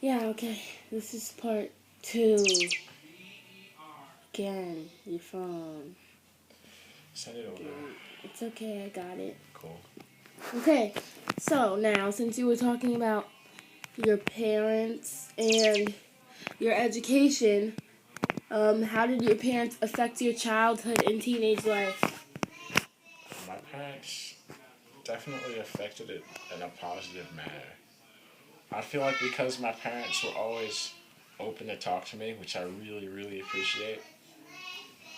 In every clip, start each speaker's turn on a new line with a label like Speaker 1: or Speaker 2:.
Speaker 1: Yeah, okay. This is part 2. Again, your phone.
Speaker 2: Send it over.
Speaker 1: Again. It's okay, I got it.
Speaker 2: Cool.
Speaker 1: Okay, so now since you were talking about your parents and your education, how did your parents affect your childhood and teenage life?
Speaker 2: My parents definitely affected it in a positive manner. I feel like because my parents were always open to talk to me, which I really, really appreciate,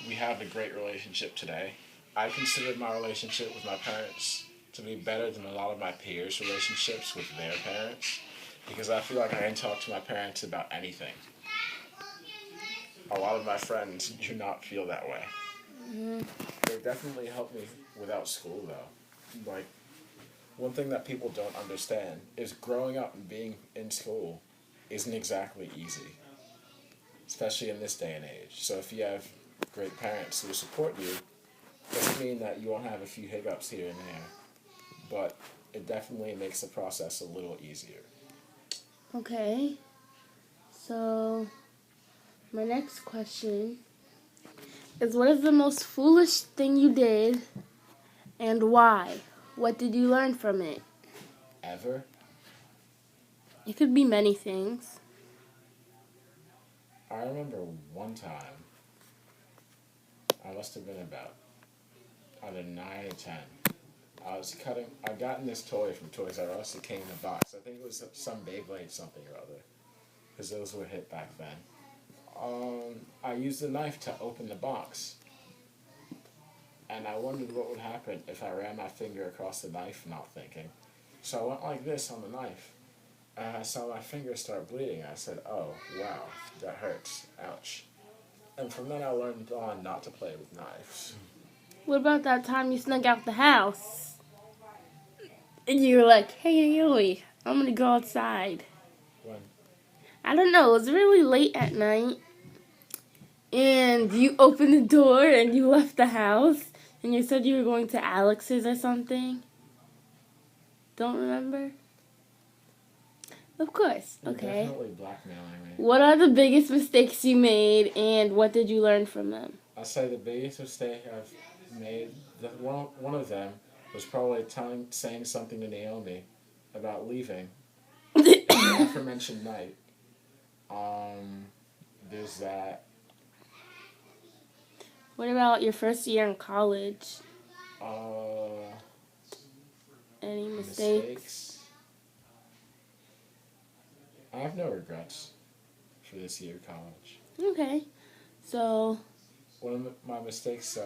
Speaker 2: we have a great relationship today. I consider my relationship with my parents to be better than a lot of my peers' relationships with their parents because I feel like I can talk to my parents about anything. A lot of my friends do not feel that way.
Speaker 1: Mm-hmm.
Speaker 2: They've definitely helped me without school though. Like, one thing that people don't understand is growing up and being in school isn't exactly easy, especially in this day and age. So if you have great parents who support you, doesn't mean that you won't have a few hiccups here and there, but it definitely makes the process a little easier.
Speaker 1: Okay, so my next question is what is the most foolish thing you did and why? What did you learn from it?
Speaker 2: Ever?
Speaker 1: It could be many things.
Speaker 2: I remember one time, I must have been about either 9 or 10. I gotten this toy from Toys R Us. It came in a box. I think it was some Beyblade something or other, because those were hit back then. I used the knife to open the box, and I wondered what would happen if I ran my finger across the knife, not thinking. So I went like this on the knife, and I saw my finger start bleeding. I said, "Oh, wow, that hurts. Ouch." And from then I learned on not to play with knives.
Speaker 1: What about that time you snuck out the house? And you were like, hey, Naomi, I'm going to go outside.
Speaker 2: When
Speaker 1: I don't know, it was really late at night. And you opened the door and you left the house. And you said you were going to Alex's or something. Don't remember? Of course.
Speaker 2: you're
Speaker 1: Okay.
Speaker 2: definitely blackmailing me.
Speaker 1: What are the biggest mistakes you made and what did you learn from them?
Speaker 2: I say the biggest mistake I've made. One of them was probably saying something to Naomi about leaving on the aforementioned night. Um, there's that.
Speaker 1: What about your first year in college?
Speaker 2: Uh,
Speaker 1: Any mistakes?
Speaker 2: mistakes. I have no regrets for this year of college.
Speaker 1: Okay. So,
Speaker 2: One of my mistakes,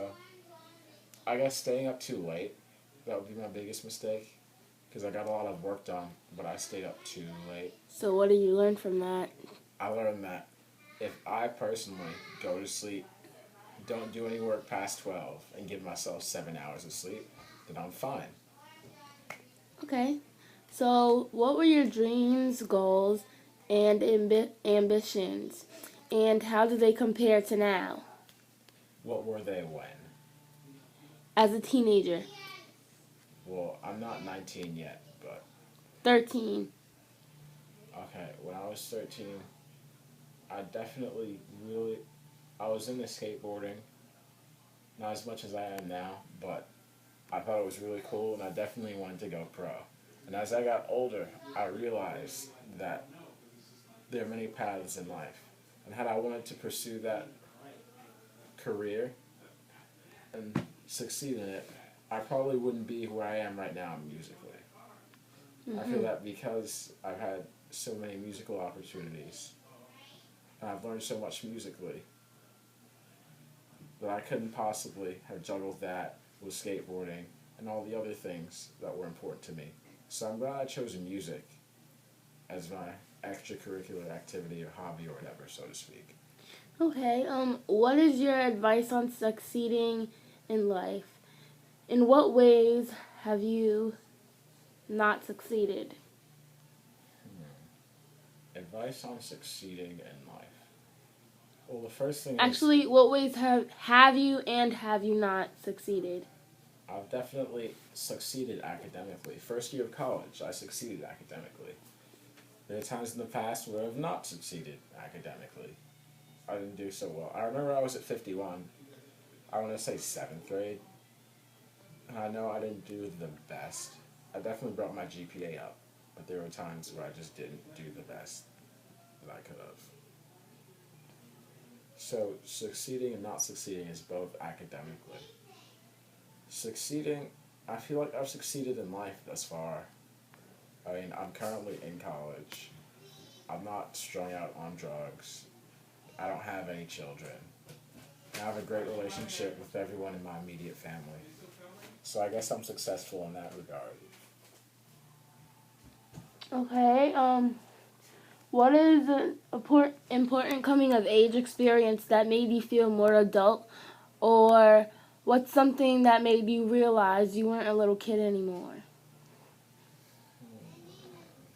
Speaker 2: I guess staying up too late. That would be my biggest mistake. Because I got a lot of work done, but I stayed up too late.
Speaker 1: what did you learn from that?
Speaker 2: I learned that if I personally go to sleep, don't do any work past 12, and give myself 7 hours of sleep, then I'm fine.
Speaker 1: Okay. So, what were your dreams, goals, and ambitions? And how do they compare to now
Speaker 2: What were they when?
Speaker 1: as a teenager?
Speaker 2: Well, I'm not 19 yet, but
Speaker 1: 13.
Speaker 2: okay, when I was 13, I definitely really, I was into skateboarding, not as much as I am now, but I thought it was really cool, and I definitely wanted to go pro. And as I got older, I realized that there are many paths in life. And had I wanted to pursue that career and succeed in it, I probably wouldn't be where I am right now musically. I feel that because I've had so many musical opportunities, and I've learned so much musically, that I couldn't possibly have juggled that with skateboarding and all the other things that were important to me. So I'm glad I chose music as my extracurricular activity or hobby or whatever, so to speak.
Speaker 1: Okay. What is your advice on succeeding in life? In what ways have you not succeeded?
Speaker 2: Advice on succeeding in life. Well, the first thing is
Speaker 1: Actually, what ways have you and have you not succeeded?
Speaker 2: I've definitely succeeded academically. First year of college, I succeeded academically. There are times in the past where I've not succeeded academically. I didn't do so well. I remember I was at 51. I want to say seventh grade, and I know I didn't do the best. I definitely brought my GPA up, but there were times where I just didn't do the best that I could have. So succeeding and not succeeding is both academically. Succeeding, I feel like I've succeeded in life thus far. I mean, I'm currently in college. I'm not strung out on drugs. I don't have any children. I have a great relationship with everyone in my immediate family. So I guess I'm successful in that regard.
Speaker 1: Okay. What is an important coming of age experience that made you feel more adult, or what's something that made you realize you weren't a little kid anymore?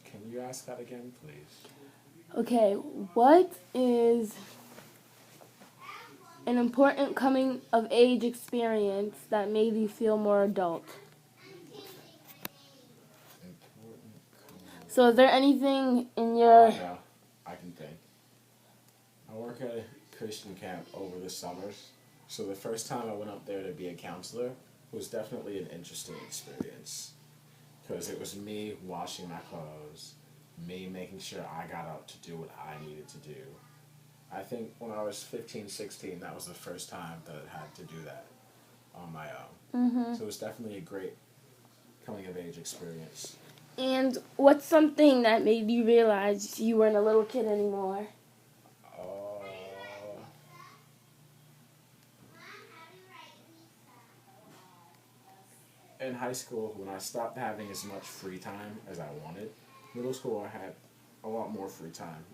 Speaker 2: Can you ask that again, please?
Speaker 1: Okay, what is an important coming of age experience that made you feel more adult?
Speaker 2: Important.
Speaker 1: So, is there anything in
Speaker 2: Oh,
Speaker 1: your
Speaker 2: I know. I can think. I work at a Christian camp over the summers. So the first time I went up there to be a counselor was definitely an interesting experience. Because it was me washing my clothes, me making sure I got up to do what I needed to do. I think when I was 15, 16, that was the first time that I had to do that on my own.
Speaker 1: Mm-hmm.
Speaker 2: So it was definitely a great coming of age experience.
Speaker 1: And what's something that made you realize you weren't a little kid anymore?
Speaker 2: Uh, in high school, when I stopped having as much free time as I wanted, middle school I had a lot more free time.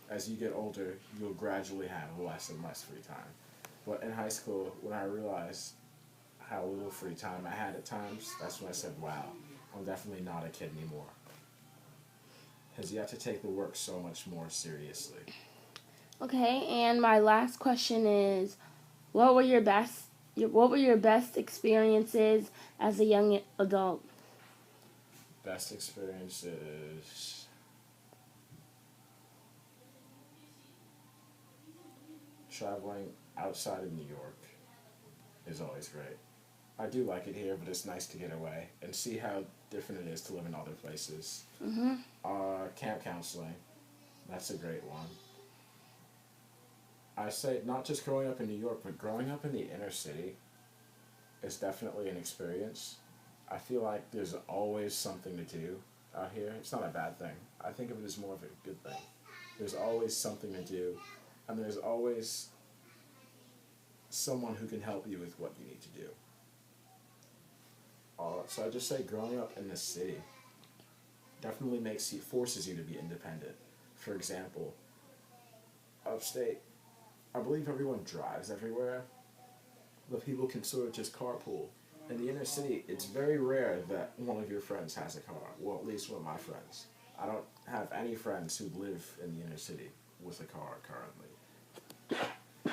Speaker 2: As you get older, you'll gradually have less and less free time. But in high school, when I realized how little free time I had at times, that's when I said, wow, I'm definitely not a kid anymore. Because you have to take the work so much more seriously.
Speaker 1: Okay, and my last question is, what were your best experiences as a young adult?
Speaker 2: Best experiences. Traveling outside of New York is always great. I do like it here, but it's nice to get away and see how different it is to live in other places.
Speaker 1: Mm-hmm.
Speaker 2: Camp counseling, that's a great one. I say not just growing up in New York, but growing up in the inner city is definitely an experience. I feel like there's always something to do out here. It's not a bad thing. I think of it as more of a good thing. There's always something to do, and there's always someone who can help you with what you need to do. So I just say growing up in the city definitely forces you to be independent. For example, upstate, I believe everyone drives everywhere, but people can sort of just carpool. In the inner city, it's very rare that one of your friends has a car. Well, at least one of my friends. I don't have any friends who live in the inner city with a car currently.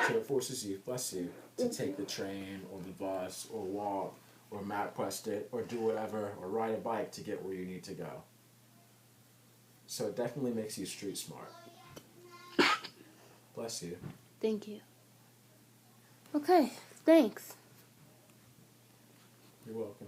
Speaker 2: So it forces you, bless you, to take the train or the bus or walk or MapQuest it or do whatever or ride a bike to get where you need to go. So it definitely makes you street smart. Bless you.
Speaker 1: Thank you. Okay, thanks.
Speaker 2: You're welcome.